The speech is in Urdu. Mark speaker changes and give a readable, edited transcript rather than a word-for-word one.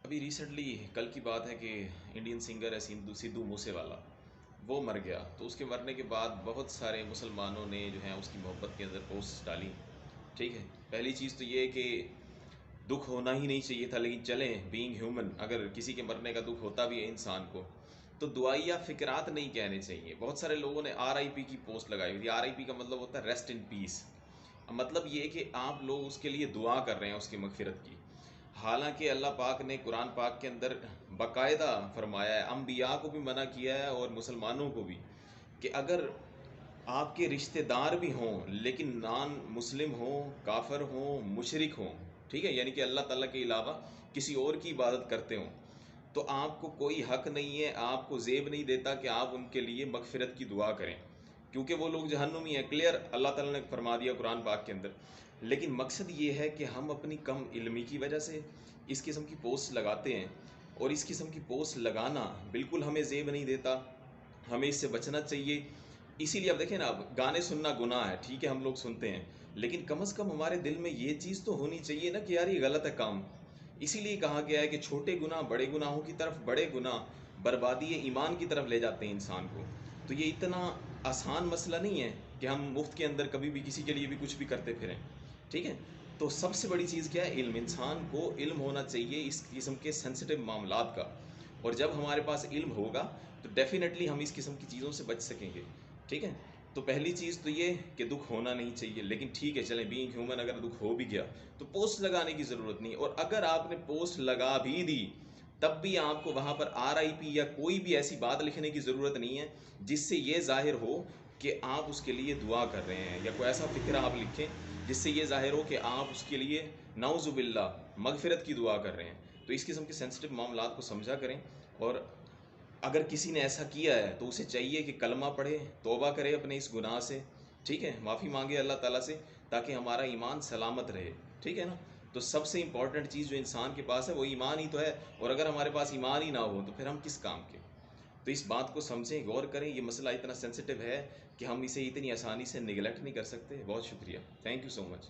Speaker 1: ابھی ریسنٹلی کل کی بات ہے کہ انڈین سنگر ہے سدھو موسے والا، وہ مر گیا۔ تو اس کے مرنے کے بعد بہت سارے مسلمانوں نے جو ہیں اس کی محبت کے اندر پوسٹ ڈالی۔ ٹھیک ہے، پہلی چیز تو یہ ہے کہ دکھ ہونا ہی نہیں چاہیے تھا، لیکن چلیں بینگ ہیومن، اگر کسی کے مرنے کا دکھ ہوتا بھی ہے انسان کو تو دعائیہ فکرات نہیں کہنے چاہیے۔ بہت سارے لوگوں نے آر آئی پی کی پوسٹ لگائی ہوئی تھی۔ آر آئی پی کا مطلب ہوتا ہے ریسٹ ان پیس۔ مطلب یہ کہ آپ لوگ اس کے لیے دعا کر رہے ہیں اس کی مغفرت کی، حالانکہ اللہ پاک نے قرآن پاک کے اندر باقاعدہ فرمایا ہے، انبیاء کو بھی منع کیا ہے اور مسلمانوں کو بھی، کہ اگر آپ کے رشتہ دار بھی ہوں لیکن نان مسلم ہوں، کافر ہوں، مشرک ہوں، ٹھیک ہے، یعنی کہ اللہ تعالیٰ کے علاوہ کسی اور کی عبادت کرتے ہوں، تو آپ کو کوئی حق نہیں ہے، آپ کو زیب نہیں دیتا کہ آپ ان کے لیے مغفرت کی دعا کریں، کیونکہ وہ لوگ جہنمی ہیں، کلیئر اللہ تعالیٰ نے فرما دیا قرآن پاک کے اندر۔ لیکن مقصد یہ ہے کہ ہم اپنی کم علمی کی وجہ سے اس قسم کی پوسٹ لگاتے ہیں، اور اس قسم کی پوسٹ لگانا بالکل ہمیں زیب نہیں دیتا، ہمیں اس سے بچنا چاہیے۔ اسی لیے اب دیکھیں نا، اب گانے سننا گناہ ہے، ٹھیک ہے ہم لوگ سنتے ہیں، لیکن کم از کم ہمارے دل میں یہ چیز تو ہونی چاہیے نا کہ یار یہ غلط ہے کام۔ اسی لیے کہا گیا ہے کہ چھوٹے گناہ بڑے گناہوں کی طرف، بڑے گناہ بربادی ایمان کی طرف لے جاتے ہیں انسان کو۔ تو یہ اتنا آسان مسئلہ نہیں ہے کہ ہم مفت کے اندر کبھی بھی کسی کے لیے بھی کچھ بھی کرتے پھریں، ٹھیک ہے۔ تو سب سے بڑی چیز کیا ہے؟ علم۔ انسان کو علم ہونا چاہیے اس قسم کے سینسٹیو معاملات کا، اور جب ہمارے پاس علم ہوگا تو ڈیفینیٹلی ہم اس قسم کی چیزوں سے بچ سکیں گے، ٹھیک ہے۔ تو پہلی چیز تو یہ کہ دکھ ہونا نہیں چاہیے، لیکن ٹھیک ہے چلیں بینگ ہیومن، اگر دکھ ہو بھی گیا تو پوسٹ لگانے کی ضرورت نہیں، اور اگر آپ نے پوسٹ لگا بھی دی تب بھی آپ کو وہاں پر آر آئی پی یا کوئی بھی ایسی بات لکھنے کی ضرورت نہیں ہے جس سے یہ ظاہر ہو کہ آپ اس کے لیے دعا کر رہے ہیں، یا کوئی ایسا فکرہ آپ لکھیں جس سے یہ ظاہر ہو کہ آپ اس کے لیے نعوذ باللہ مغفرت کی دعا کر رہے ہیں۔ تو اس قسم کے سینسٹیو معاملات کو سمجھا کریں، اور اگر کسی نے ایسا کیا ہے تو اسے چاہیے کہ کلمہ پڑھے، توبہ کرے اپنے اس گناہ سے، ٹھیک ہے، معافی مانگے اللہ تعالیٰ سے، تاکہ ہمارا ایمان سلامت رہے، ٹھیک ہے نا۔ تو سب سے امپورٹنٹ چیز جو انسان کے پاس ہے وہ ایمان ہی تو ہے، اور اگر ہمارے پاس ایمان ہی نہ ہو تو پھر ہم کس کام کے؟ تو اس بات کو سمجھیں، غور کریں، یہ مسئلہ اتنا سینسٹیو ہے کہ ہم اسے اتنی آسانی سے نگلیکٹ نہیں کر سکتے۔ بہت شکریہ، تھینک یو سو مچ۔